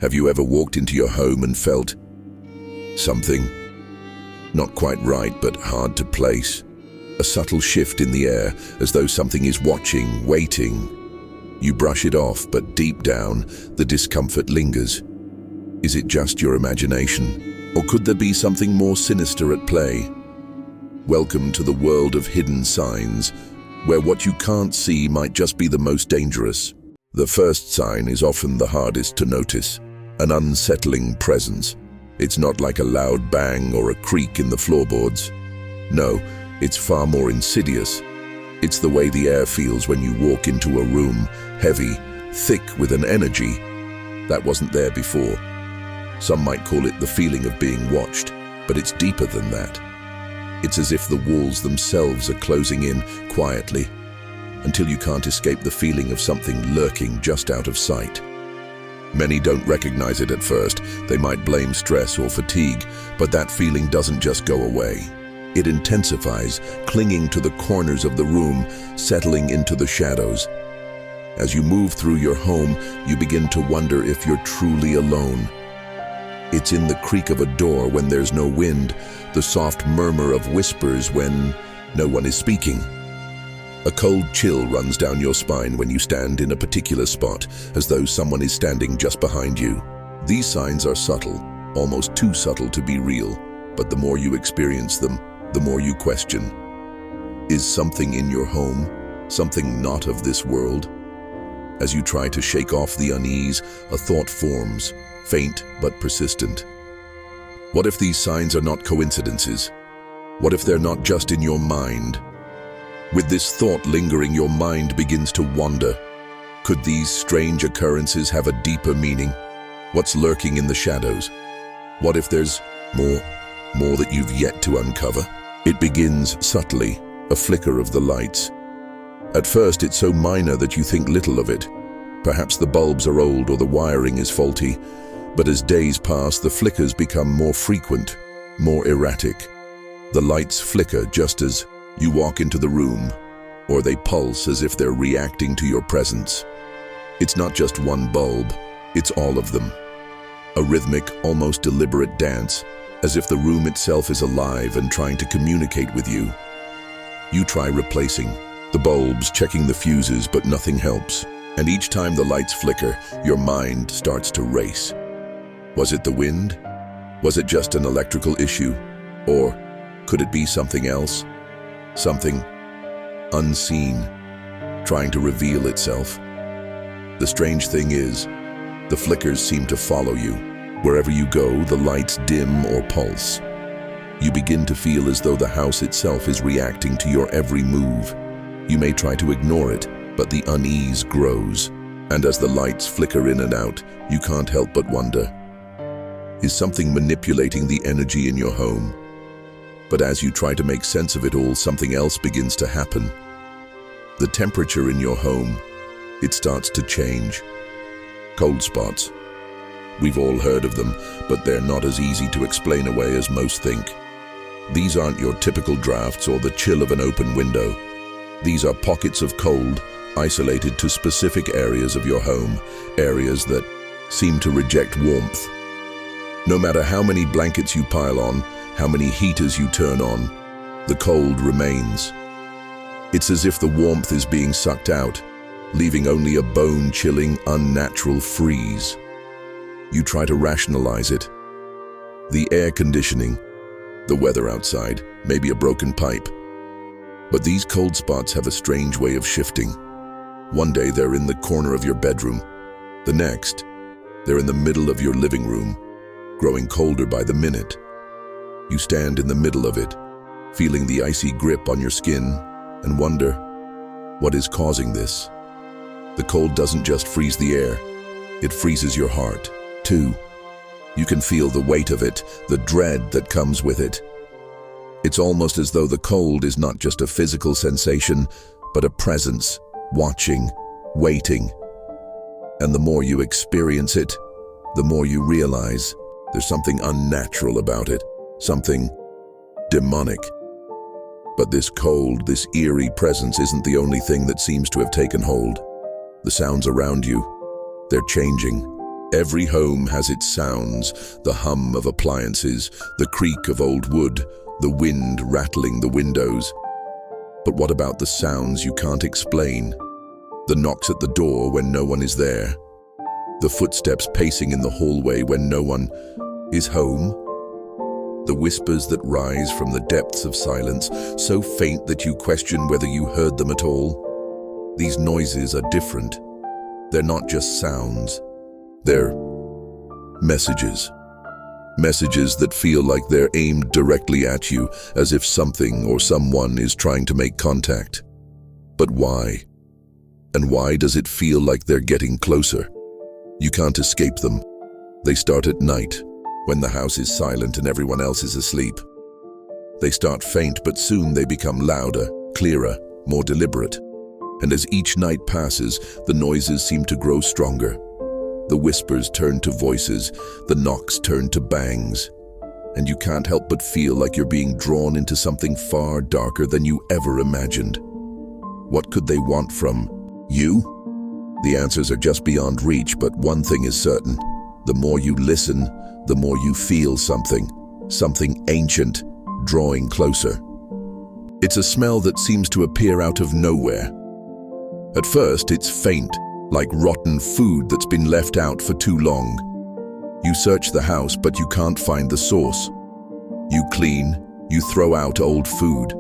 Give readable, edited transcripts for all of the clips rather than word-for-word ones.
Have you ever walked into your home and felt something not quite right but hard to place? A subtle shift in the air, as though something is watching, waiting. You brush it off, but deep down, the discomfort lingers. Is it just your imagination? Or could there be something more sinister at play? Welcome to the world of hidden signs, where what you can't see might just be the most dangerous. The first sign is often the hardest to notice, an unsettling presence. It's not like a loud bang or a creak in the floorboards. No, it's far more insidious. It's the way the air feels when you walk into a room, heavy, thick with an energy that wasn't there before. Some might call it the feeling of being watched, but it's deeper than that. It's as if the walls themselves are closing in quietly, until you can't escape the feeling of something lurking just out of sight. Many don't recognize it at first. They might blame stress or fatigue, but that feeling doesn't just go away. It intensifies, clinging to the corners of the room, settling into the shadows. As you move through your home, you begin to wonder if you're truly alone. It's in the creak of a door when there's no wind, the soft murmur of whispers when no one is speaking. A cold chill runs down your spine when you stand in a particular spot, as though someone is standing just behind you. These signs are subtle, almost too subtle to be real, but the more you experience them, the more you question. Is something in your home, something not of this world? As you try to shake off the unease, a thought forms, faint but persistent. What if these signs are not coincidences? What if they're not just in your mind? With this thought lingering, your mind begins to wander. Could these strange occurrences have a deeper meaning? What's lurking in the shadows? What if there's more that you've yet to uncover? It begins subtly, a flicker of the lights. At first, it's so minor that you think little of it. Perhaps the bulbs are old or the wiring is faulty. But as days pass, the flickers become more frequent, more erratic. The lights flicker just as you walk into the room, or they pulse as if they're reacting to your presence. It's not just one bulb, it's all of them. A rhythmic, almost deliberate dance, as if the room itself is alive and trying to communicate with you. You try replacing the bulbs, checking the fuses, but nothing helps. And each time the lights flicker, your mind starts to race. Was it the wind? Was it just an electrical issue? Or could it be something else? Something unseen, trying to reveal itself. The strange thing is, the flickers seem to follow you. Wherever you go, the lights dim or pulse. You begin to feel as though the house itself is reacting to your every move. You may try to ignore it, but the unease grows. And as the lights flicker in and out, you can't help but wonder, is something manipulating the energy in your home? But as you try to make sense of it all, something else begins to happen. The temperature in your home, it starts to change. Cold spots. We've all heard of them, but they're not as easy to explain away as most think. These aren't your typical drafts or the chill of an open window. These are pockets of cold, isolated to specific areas of your home, areas that seem to reject warmth. No matter how many blankets you pile on, how many heaters you turn on, the cold remains. It's as if the warmth is being sucked out, leaving only a bone-chilling, unnatural freeze. You try to rationalize it. The air conditioning, the weather outside, maybe a broken pipe. But these cold spots have a strange way of shifting. One day they're in the corner of your bedroom. The next, they're in the middle of your living room, growing colder by the minute. You stand in the middle of it, feeling the icy grip on your skin, and wonder, what is causing this? The cold doesn't just freeze the air, it freezes your heart, too. You can feel the weight of it, the dread that comes with it. It's almost as though the cold is not just a physical sensation, but a presence, watching, waiting. And the more you experience it, the more you realize there's something unnatural about it, something demonic. But this cold, this eerie presence isn't the only thing that seems to have taken hold. The sounds around you, they're changing. Every home has its sounds, the hum of appliances, the creak of old wood, the wind rattling the windows. But what about the sounds you can't explain? The knocks at the door when no one is there. The footsteps pacing in the hallway when no one is home. The whispers that rise from the depths of silence, so faint that you question whether you heard them at all. These noises are different. They're not just sounds. They're messages. Messages that feel like they're aimed directly at you, as if something or someone is trying to make contact. But why? And why does it feel like they're getting closer? You can't escape them. They start at night, when the house is silent and everyone else is asleep. They start faint, but soon they become louder, clearer, more deliberate. And as each night passes, the noises seem to grow stronger. The whispers turn to voices, the knocks turn to bangs, and you can't help but feel like you're being drawn into something far darker than you ever imagined. What could they want from you? The answers are just beyond reach, but one thing is certain. The more you listen, the more you feel something ancient, drawing closer. It's a smell that seems to appear out of nowhere. At first, it's faint, like rotten food that's been left out for too long. You search the house, but you can't find the source. You clean, you throw out old food,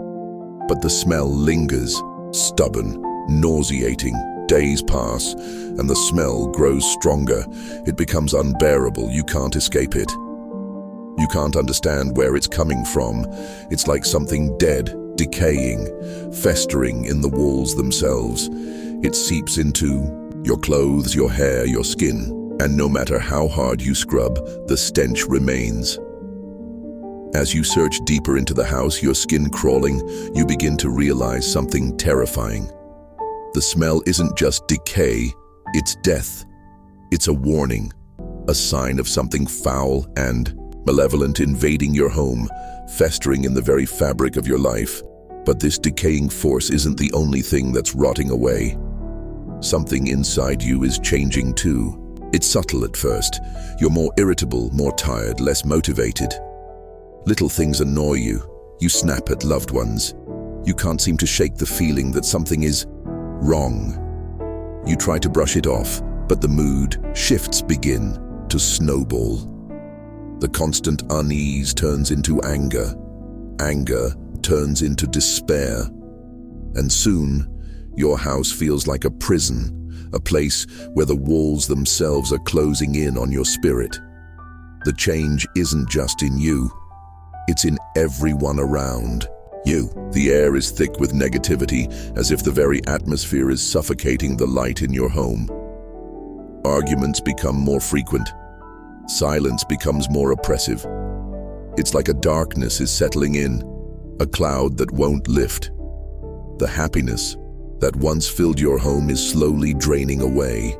but the smell lingers, stubborn, nauseating. Days pass, and the smell grows stronger. It becomes unbearable. You can't escape it. You can't understand where it's coming from. It's like something dead, decaying, festering in the walls themselves. It seeps into your clothes, your hair, your skin, and no matter how hard you scrub, the stench remains. As you search deeper into the house, your skin crawling, you begin to realize something terrifying. The smell isn't just decay, it's death. It's a warning, a sign of something foul and malevolent invading your home, festering in the very fabric of your life. But this decaying force isn't the only thing that's rotting away. Something inside you is changing too. It's subtle at first. You're more irritable, more tired, less motivated. Little things annoy you. You snap at loved ones. You can't seem to shake the feeling that something is wrong. You try to brush it off, but the mood shifts begin to snowball. The constant unease turns into anger. Anger turns into despair. And soon, your house feels like a prison, a place where the walls themselves are closing in on your spirit. The change isn't just in you, it's in everyone around you. The air is thick with negativity, as if the very atmosphere is suffocating the light in your home. Arguments become more frequent. Silence becomes more oppressive. It's like a darkness is settling in, a cloud that won't lift. The happiness that once filled your home is slowly draining away.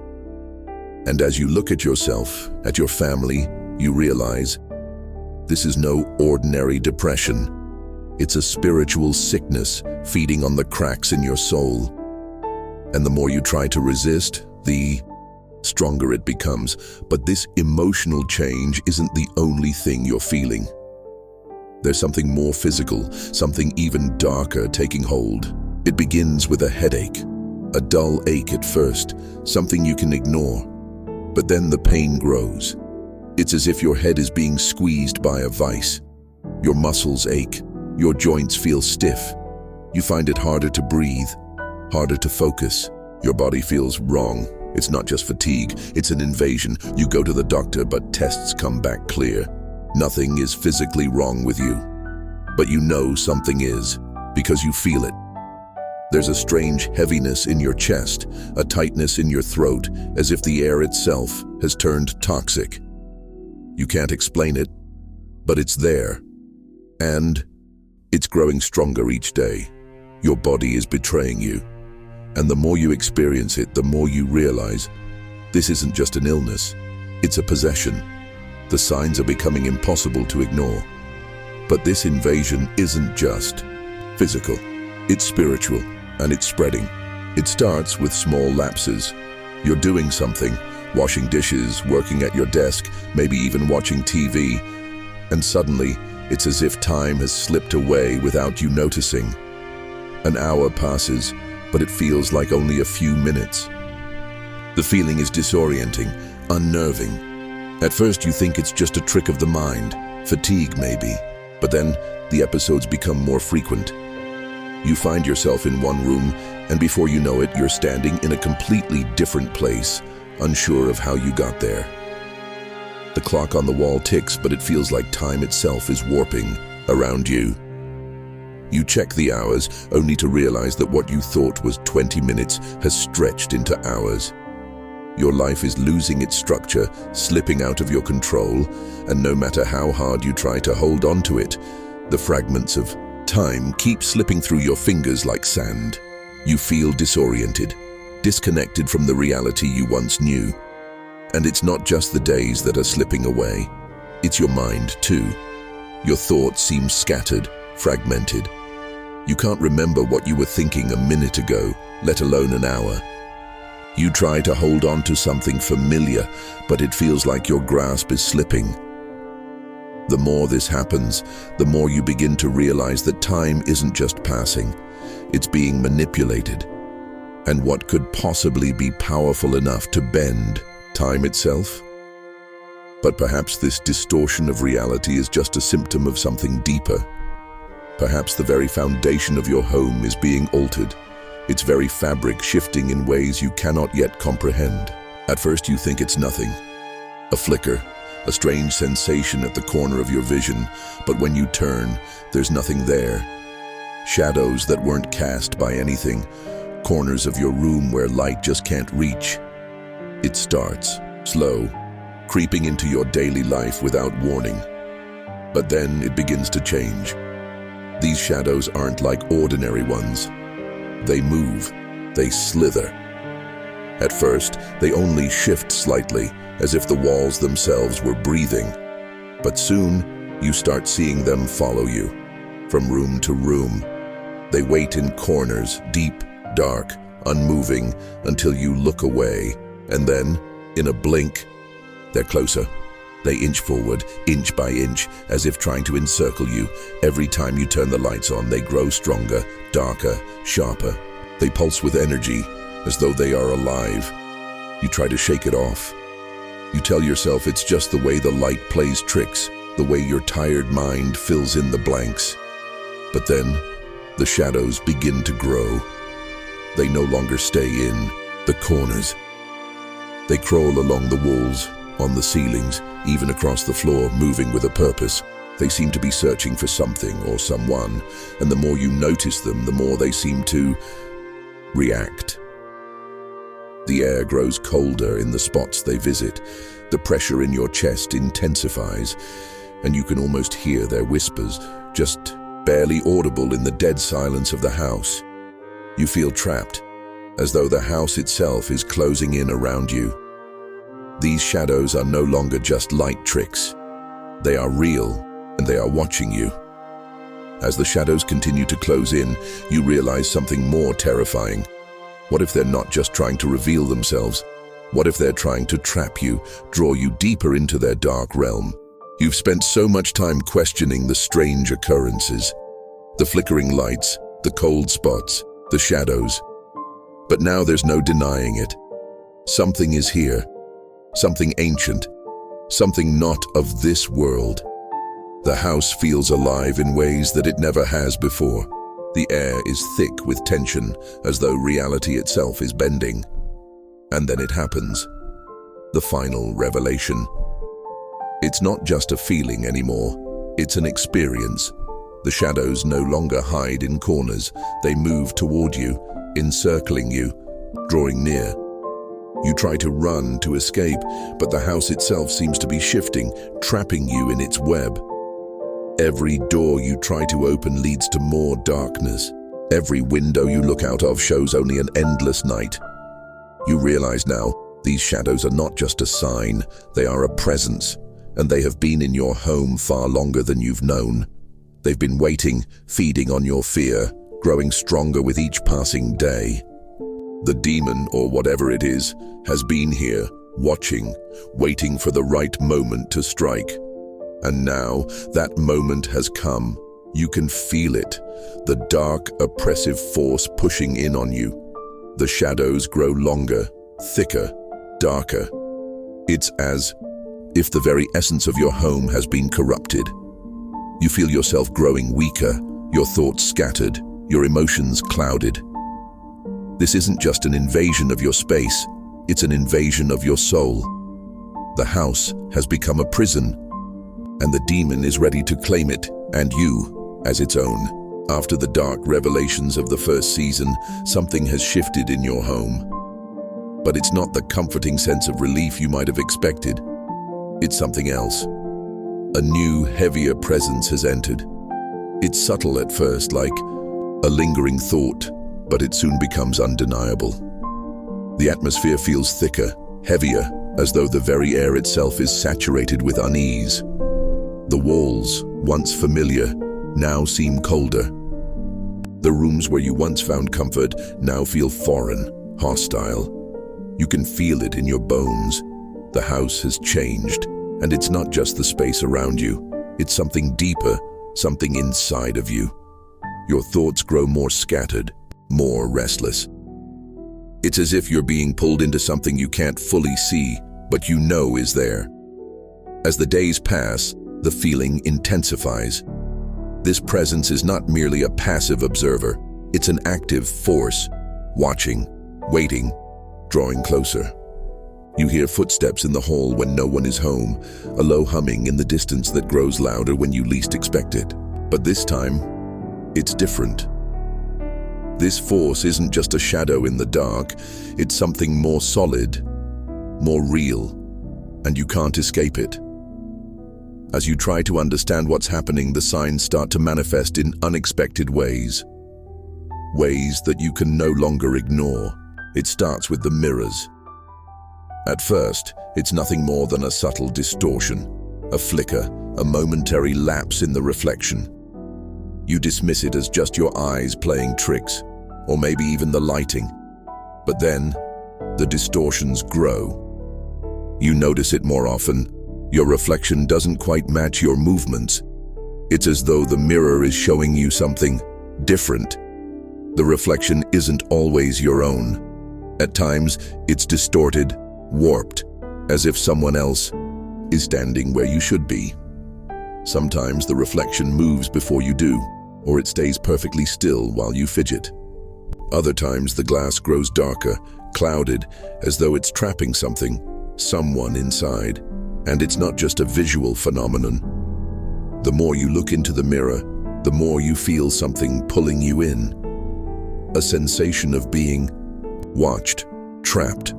And as you look at yourself, at your family, you realize this is no ordinary depression. It's a spiritual sickness feeding on the cracks in your soul. And the more you try to resist, the stronger it becomes. But this emotional change isn't the only thing you're feeling. There's something more physical, something even darker taking hold. It begins with a headache, a dull ache at first, something you can ignore. But then the pain grows. It's as if your head is being squeezed by a vice. Your muscles ache, your joints feel stiff. You find it harder to breathe, harder to focus. Your body feels wrong. It's not just fatigue, it's an invasion. You go to the doctor, but tests come back clear. Nothing is physically wrong with you. But you know something is, because you feel it. There's a strange heaviness in your chest, a tightness in your throat, as if the air itself has turned toxic. You can't explain it, but it's there. And it's growing stronger each day. Your body is betraying you. And the more you experience it, the more you realize this isn't just an illness, it's a possession. The signs are becoming impossible to ignore. But this invasion isn't just physical, it's spiritual. And it's spreading. It starts with small lapses. You're doing something, washing dishes, working at your desk, maybe even watching TV, and suddenly, it's as if time has slipped away without you noticing. An hour passes, but it feels like only a few minutes. The feeling is disorienting, unnerving. At first you think it's just a trick of the mind, fatigue maybe, but then the episodes become more frequent. You find yourself in one room, and before you know it, you're standing in a completely different place, unsure of how you got there. The clock on the wall ticks, but it feels like time itself is warping around you. You check the hours, only to realize that what you thought was 20 minutes has stretched into hours. Your life is losing its structure, slipping out of your control, and no matter how hard you try to hold on to it, the fragments of time keep slipping through your fingers like sand. You feel disoriented, disconnected from the reality you once knew. And it's not just the days that are slipping away, it's your mind too. Your thoughts seem scattered, fragmented. You can't remember what you were thinking a minute ago, let alone an hour. You try to hold on to something familiar, but it feels like your grasp is slipping. The more this happens, the more you begin to realize that time isn't just passing, it's being manipulated. And what could possibly be powerful enough to bend time itself? But perhaps this distortion of reality is just a symptom of something deeper. Perhaps the very foundation of your home is being altered, its very fabric shifting in ways you cannot yet comprehend. At first you think it's nothing, a flicker, a strange sensation at the corner of your vision, but when you turn, there's nothing there. Shadows that weren't cast by anything, corners of your room where light just can't reach. It starts, slow, creeping into your daily life without warning. But then it begins to change. These shadows aren't like ordinary ones. They move, they slither. At first, they only shift slightly, as if the walls themselves were breathing. But soon, you start seeing them follow you, from room to room. They wait in corners, deep, dark, unmoving, until you look away. And then, in a blink, they're closer. They inch forward, inch by inch, as if trying to encircle you. Every time you turn the lights on, they grow stronger, darker, sharper. They pulse with energy, as though they are alive. You try to shake it off. You tell yourself it's just the way the light plays tricks, the way your tired mind fills in the blanks. But then, the shadows begin to grow. They no longer stay in the corners. They crawl along the walls, on the ceilings, even across the floor, moving with a purpose. They seem to be searching for something or someone, and the more you notice them, the more they seem to react. The air grows colder in the spots they visit. The pressure in your chest intensifies, and you can almost hear their whispers, just barely audible in the dead silence of the house. You feel trapped, as though the house itself is closing in around you. These shadows are no longer just light tricks. They are real, and they are watching you. As the shadows continue to close in, you realize something more terrifying. What if they're not just trying to reveal themselves? What if they're trying to trap you, draw you deeper into their dark realm? You've spent so much time questioning the strange occurrences, the flickering lights, the cold spots, the shadows. But now there's no denying it. Something is here, something ancient, something not of this world. The house feels alive in ways that it never has before. The air is thick with tension, as though reality itself is bending. And then it happens. The final revelation. It's not just a feeling anymore. It's an experience. The shadows no longer hide in corners. They move toward you, encircling you, drawing near. You try to run, to escape, but the house itself seems to be shifting, trapping you in its web. Every door you try to open leads to more darkness. Every window you look out of shows only an endless night. You realize now, these shadows are not just a sign, they are a presence, and they have been in your home far longer than you've known. They've been waiting, feeding on your fear, growing stronger with each passing day. The demon, or whatever it is, has been here, watching, waiting for the right moment to strike. And now that moment has come. You can feel it, the dark, oppressive force pushing in on you. The shadows grow longer, thicker, darker. It's as if the very essence of your home has been corrupted. You feel yourself growing weaker, your thoughts scattered, your emotions clouded. This isn't just an invasion of your space, it's an invasion of your soul. The house has become a prison, and the demon is ready to claim it, and you, as its own. After the dark revelations of the first season, something has shifted in your home. But it's not the comforting sense of relief you might have expected. It's something else. A new, heavier presence has entered. It's subtle at first, like a lingering thought, but it soon becomes undeniable. The atmosphere feels thicker, heavier, as though the very air itself is saturated with unease. The walls, once familiar, now seem colder. The rooms where you once found comfort now feel foreign, hostile. You can feel it in your bones. The house has changed, and it's not just the space around you. It's something deeper, something inside of you. Your thoughts grow more scattered, more restless. It's as if you're being pulled into something you can't fully see, but you know is there. As the days pass, the feeling intensifies. This presence is not merely a passive observer, it's an active force, watching, waiting, drawing closer. You hear footsteps in the hall when no one is home, a low humming in the distance that grows louder when you least expect it. But this time, it's different. This force isn't just a shadow in the dark, it's something more solid, more real, and you can't escape it. As you try to understand what's happening, the signs start to manifest in unexpected ways. Ways that you can no longer ignore. It starts with the mirrors. At first, it's nothing more than a subtle distortion, a flicker, a momentary lapse in the reflection. You dismiss it as just your eyes playing tricks, or maybe even the lighting. But then, the distortions grow. You notice it more often. Your reflection doesn't quite match your movements. It's as though the mirror is showing you something different. The reflection isn't always your own. At times, it's distorted, warped, as if someone else is standing where you should be. Sometimes the reflection moves before you do, or it stays perfectly still while you fidget. Other times the glass grows darker, clouded, as though it's trapping something, someone inside. And it's not just a visual phenomenon. The more you look into the mirror, the more you feel something pulling you in. A sensation of being watched, trapped.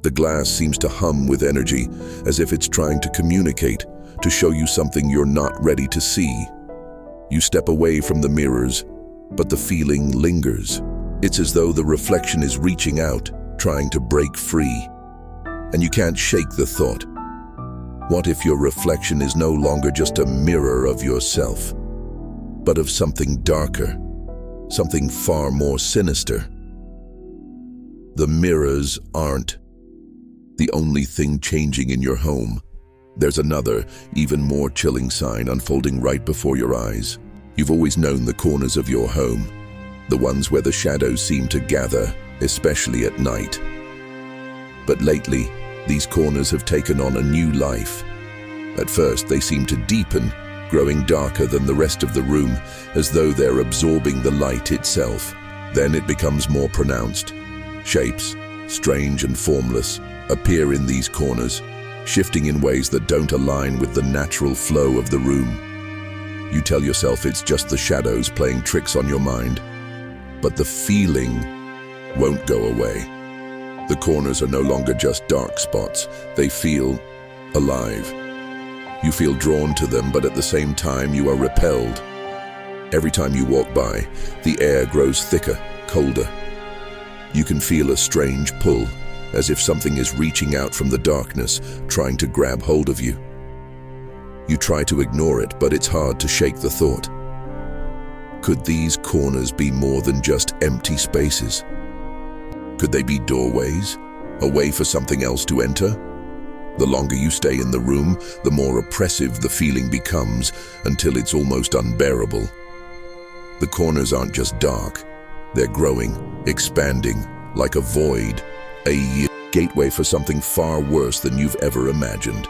The glass seems to hum with energy, as if it's trying to communicate, to show you something you're not ready to see. You step away from the mirrors, but the feeling lingers. It's as though the reflection is reaching out, trying to break free. And you can't shake the thought. What if your reflection is no longer just a mirror of yourself, but of something darker, something far more sinister? The mirrors aren't the only thing changing in your home. There's another, even more chilling sign unfolding right before your eyes. You've always known the corners of your home, the ones where the shadows seem to gather, especially at night. But lately, these corners have taken on a new life. At first, they seem to deepen, growing darker than the rest of the room, as though they're absorbing the light itself. Then it becomes more pronounced. Shapes, strange and formless, appear in these corners, shifting in ways that don't align with the natural flow of the room. You tell yourself it's just the shadows playing tricks on your mind, but the feeling won't go away. The corners are no longer just dark spots. They feel alive. You feel drawn to them, but at the same time you are repelled. Every time you walk by, the air grows thicker, colder. You can feel a strange pull, as if something is reaching out from the darkness, trying to grab hold of you. You try to ignore it, but it's hard to shake the thought. Could these corners be more than just empty spaces? Could they be doorways, a way for something else to enter. The longer you stay in the room, the more oppressive the feeling becomes, until it's almost unbearable. The corners aren't just dark, they're growing, expanding, like a void, a gateway for something far worse than you've ever imagined.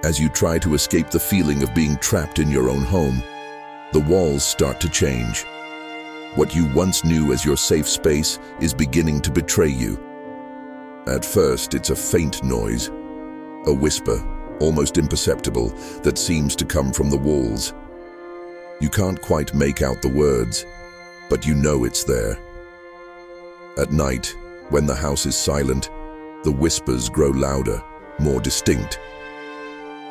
As you try to escape the feeling of being trapped in your own home, the walls start to change. What you once knew as your safe space is beginning to betray you. At first, it's a faint noise, a whisper, almost imperceptible, that seems to come from the walls. You can't quite make out the words, but you know it's there. At night, when the house is silent, the whispers grow louder, more distinct.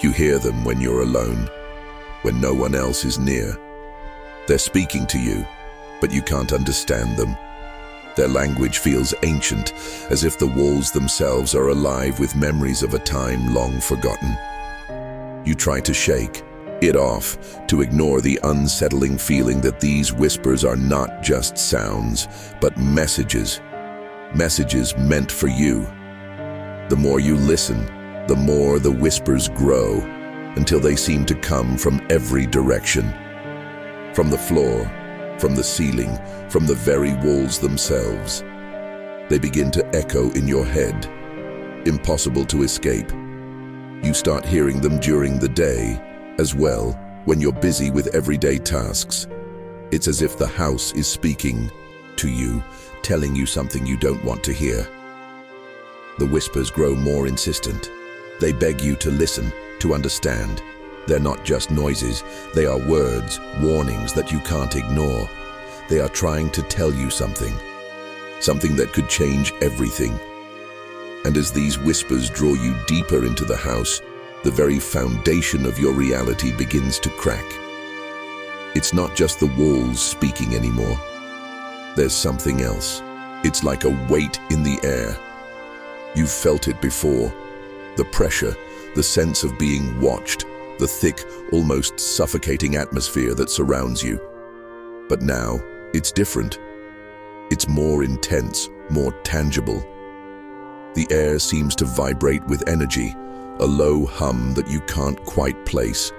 You hear them when you're alone, when no one else is near. They're speaking to you, but you can't understand them. Their language feels ancient, as if the walls themselves are alive with memories of a time long forgotten. You try to shake it off, to ignore the unsettling feeling that these whispers are not just sounds, but messages. Messages meant for you. The more you listen, the more the whispers grow, until they seem to come from every direction. From the floor, from the ceiling, from the very walls themselves. They begin to echo in your head, impossible to escape. You start hearing them during the day, as well, when you're busy with everyday tasks. It's as if the house is speaking to you, telling you something you don't want to hear. The whispers grow more insistent. They beg you to listen, to understand. They're not just noises, they are words, warnings that you can't ignore. They are trying to tell you something that could change everything. And as these whispers draw you deeper into the house, the very foundation of your reality begins to crack. It's not just the walls speaking anymore. There's something else. It's like a weight in the air. You've felt it before. The pressure, the sense of being watched, the thick, almost suffocating atmosphere that surrounds you. But now, it's different. It's more intense, more tangible. The air seems to vibrate with energy, a low hum that you can't quite place.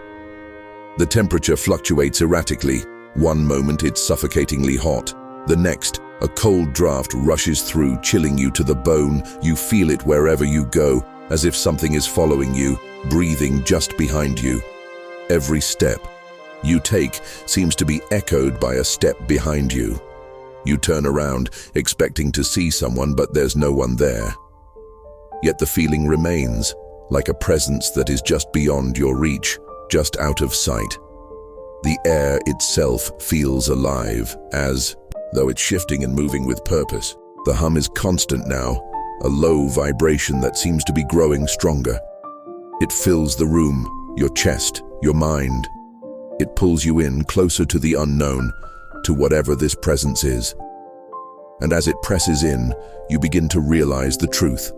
The temperature fluctuates erratically. One moment it's suffocatingly hot. The next, a cold draft rushes through, chilling you to the bone. You feel it wherever you go, as if something is following you, breathing just behind you. Every step you take seems to be echoed by a step behind you. You turn around, expecting to see someone, but there's no one there. Yet the feeling remains, like a presence that is just beyond your reach, just out of sight. The air itself feels alive, as though it's shifting and moving with purpose. The hum is constant now, a low vibration that seems to be growing stronger. It fills the room, your chest, your mind. It pulls you in closer to the unknown, to whatever this presence is. And as it presses in, you begin to realize the truth.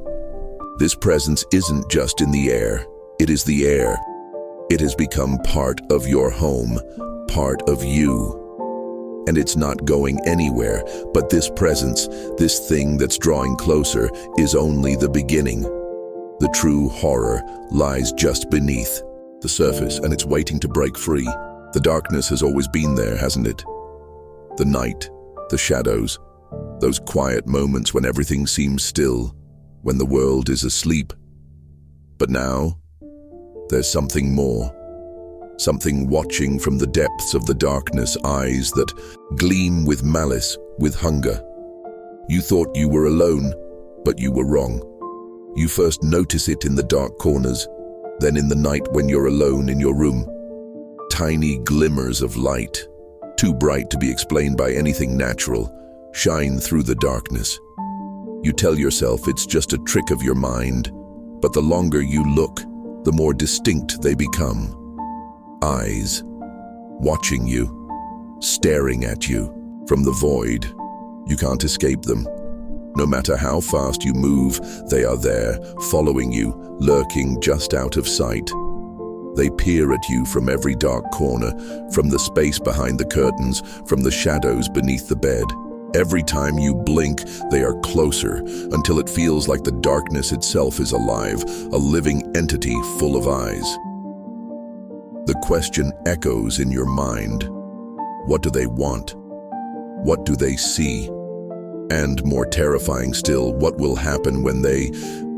This presence isn't just in the air, it is the air. It has become part of your home, part of you. And it's not going anywhere, but this presence, this thing that's drawing closer, is only the beginning. The true horror lies just beneath the surface, and it's waiting to break free. The darkness has always been there, hasn't it? The night, the shadows, those quiet moments when everything seems still, when the world is asleep. But now, there's something more. Something watching from the depths of the darkness, eyes that gleam with malice, with hunger. You thought you were alone, but you were wrong. You first notice it in the dark corners, then in the night when you're alone in your room. Tiny glimmers of light, too bright to be explained by anything natural, shine through the darkness. You tell yourself it's just a trick of your mind, but the longer you look, the more distinct they become. Eyes, watching you, staring at you from the void. You can't escape them. No matter how fast you move, they are there, following you, lurking just out of sight. They peer at you from every dark corner, from the space behind the curtains, from the shadows beneath the bed. Every time you blink, they are closer, until it feels like the darkness itself is alive, a living entity full of eyes. The question echoes in your mind. What do they want? What do they see? And more terrifying still, what will happen when they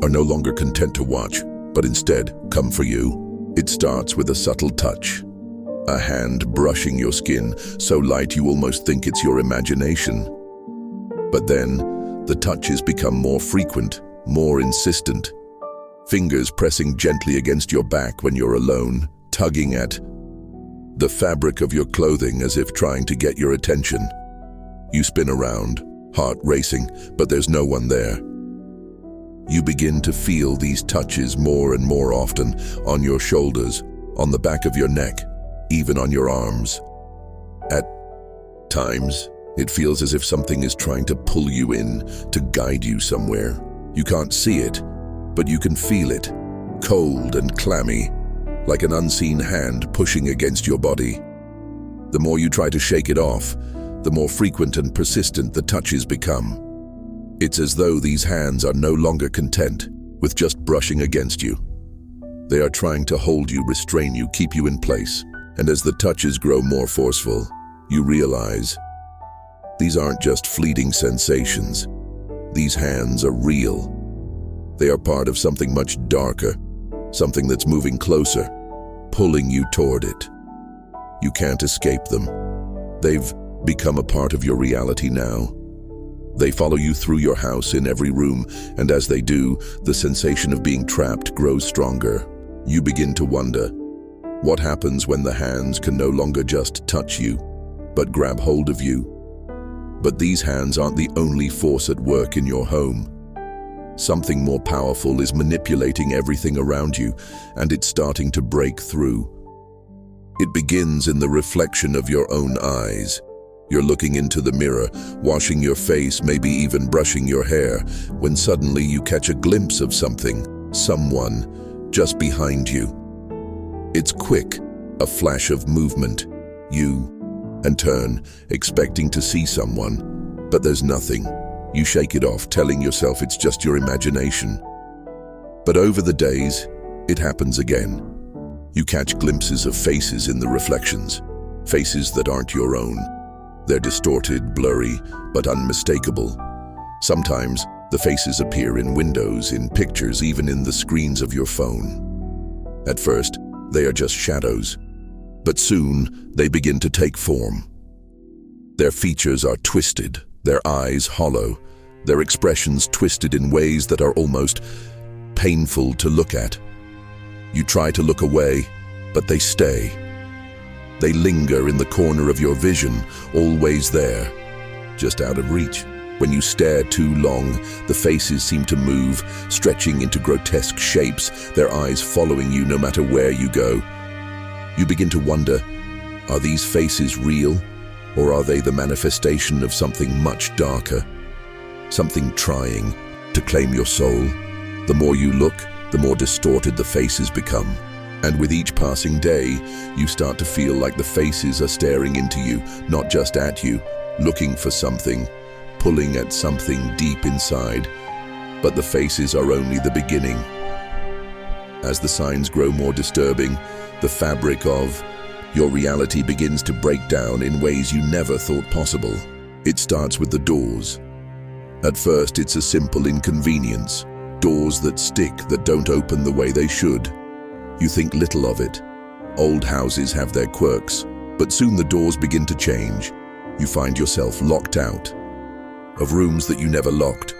are no longer content to watch, but instead come for you? It starts with a subtle touch. A hand brushing your skin, so light you almost think it's your imagination. But then, the touches become more frequent, more insistent. Fingers pressing gently against your back when you're alone, tugging at the fabric of your clothing as if trying to get your attention. You spin around, heart racing, but there's no one there. You begin to feel these touches more and more often, on your shoulders, on the back of your neck, even on your arms. At times, it feels as if something is trying to pull you in, to guide you somewhere. You can't see it, but you can feel it, cold and clammy, like an unseen hand pushing against your body. The more you try to shake it off, the more frequent and persistent the touches become. It's as though these hands are no longer content with just brushing against you. They are trying to hold you, restrain you, keep you in place. And as the touches grow more forceful, you realize these aren't just fleeting sensations. These hands are real. They are part of something much darker, something that's moving closer, pulling you toward it. You can't escape them. They've become a part of your reality now. They follow you through your house, in every room, and as they do, the sensation of being trapped grows stronger. You begin to wonder, what happens when the hands can no longer just touch you, but grab hold of you? But these hands aren't the only force at work in your home. Something more powerful is manipulating everything around you, and it's starting to break through. It begins in the reflection of your own eyes. You're looking into the mirror, washing your face, maybe even brushing your hair, when suddenly you catch a glimpse of something, someone, just behind you. It's quick, a flash of movement. You and turn, expecting to see someone, but there's nothing. You shake it off, telling yourself it's just your imagination. But over the days, it happens again. You catch glimpses of faces in the reflections, faces that aren't your own. They're distorted, blurry, but unmistakable. Sometimes, the faces appear in windows, in pictures, even in the screens of your phone. At first, they are just shadows, but soon they begin to take form. Their features are twisted, their eyes hollow, their expressions twisted in ways that are almost painful to look at. You try to look away, but they stay. They linger in the corner of your vision, always there, just out of reach. When you stare too long, the faces seem to move, stretching into grotesque shapes, their eyes following you no matter where you go. You begin to wonder, are these faces real, or are they the manifestation of something much darker? Something trying to claim your soul? The more you look, the more distorted the faces become. And with each passing day, you start to feel like the faces are staring into you, not just at you, looking for something, pulling at something deep inside. But the faces are only the beginning. As the signs grow more disturbing, the fabric of your reality begins to break down in ways you never thought possible. It starts with the doors. At first, it's a simple inconvenience. Doors that stick, that don't open the way they should. You think little of it. Old houses have their quirks, but soon the doors begin to change. You find yourself locked out of rooms that you never locked.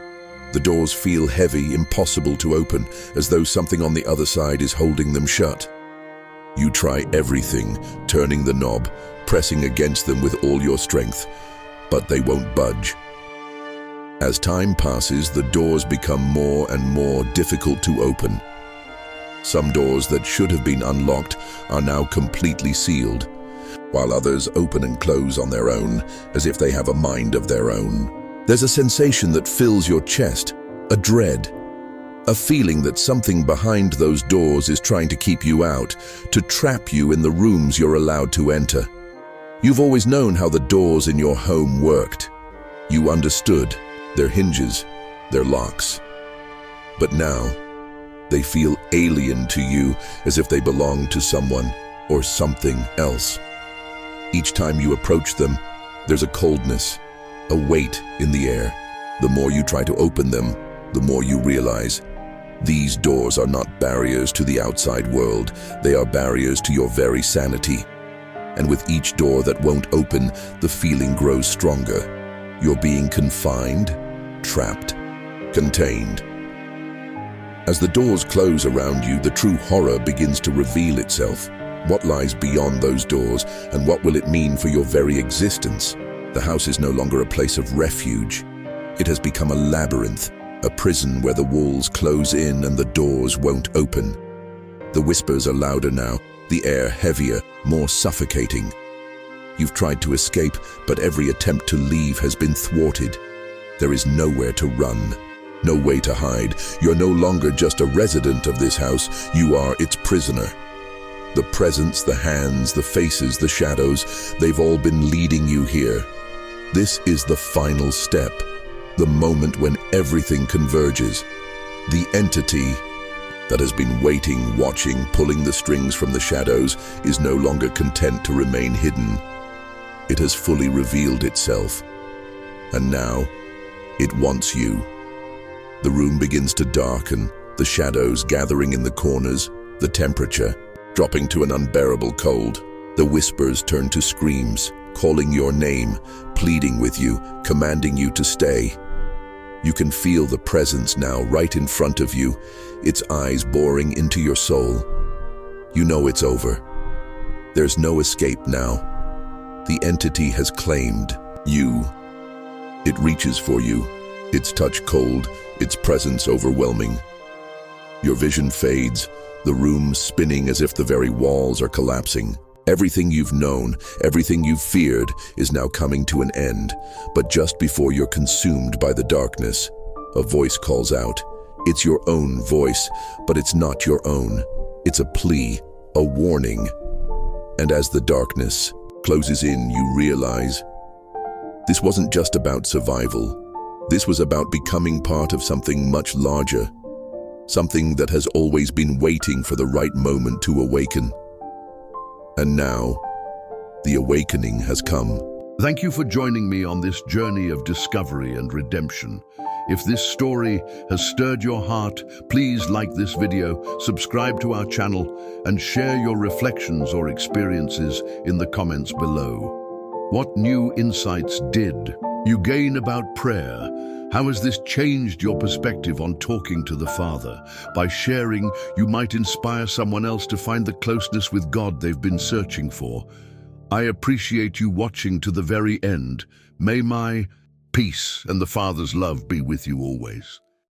The doors feel heavy, impossible to open, as though something on the other side is holding them shut. You try everything, turning the knob, pressing against them with all your strength, but they won't budge. As time passes, the doors become more and more difficult to open. Some doors that should have been unlocked are now completely sealed, while others open and close on their own, as if they have a mind of their own. There's a sensation that fills your chest, a dread, a feeling that something behind those doors is trying to keep you out, to trap you in the rooms you're allowed to enter. You've always known how the doors in your home worked. You understood their hinges, their locks. But now, they feel alien to you, as if they belong to someone or something else. Each time you approach them, there's a coldness, a weight in the air. The more you try to open them, the more you realize these doors are not barriers to the outside world, they are barriers to your very sanity. And with each door that won't open, the feeling grows stronger. You're being confined, trapped, contained. As the doors close around you, the true horror begins to reveal itself. What lies beyond those doors, and what will it mean for your very existence? The house is no longer a place of refuge. It has become a labyrinth, a prison where the walls close in and the doors won't open. The whispers are louder now, the air heavier, more suffocating. You've tried to escape, but every attempt to leave has been thwarted. There is nowhere to run, no way to hide. You're no longer just a resident of this house, you are its prisoner. The presence, the hands, the faces, the shadows, they've all been leading you here. This is the final step, the moment when everything converges. The entity that has been waiting, watching, pulling the strings from the shadows is no longer content to remain hidden. It has fully revealed itself, and now it wants you. The room begins to darken, the shadows gathering in the corners, the temperature dropping to an unbearable cold. The whispers turn to screams, calling your name, pleading with you, commanding you to stay. You can feel the presence now right in front of you, its eyes boring into your soul. You know it's over. There's no escape now. The entity has claimed you. It reaches for you, its touch cold, its presence overwhelming. Your vision fades, the room spinning as if the very walls are collapsing. Everything you've known, everything you've feared is now coming to an end. But just before you're consumed by the darkness, a voice calls out. It's your own voice, but it's not your own. It's a plea, a warning. And as the darkness closes in, you realize this wasn't just about survival. This was about becoming part of something much larger. Something that has always been waiting for the right moment to awaken. And now, the awakening has come. Thank you for joining me on this journey of discovery and redemption. If this story has stirred your heart, please like this video, subscribe to our channel, and share your reflections or experiences in the comments below. What new insights did you gain about prayer? How has this changed your perspective on talking to the Father? By sharing, you might inspire someone else to find the closeness with God they've been searching for. I appreciate you watching to the very end. May my peace and the Father's love be with you always.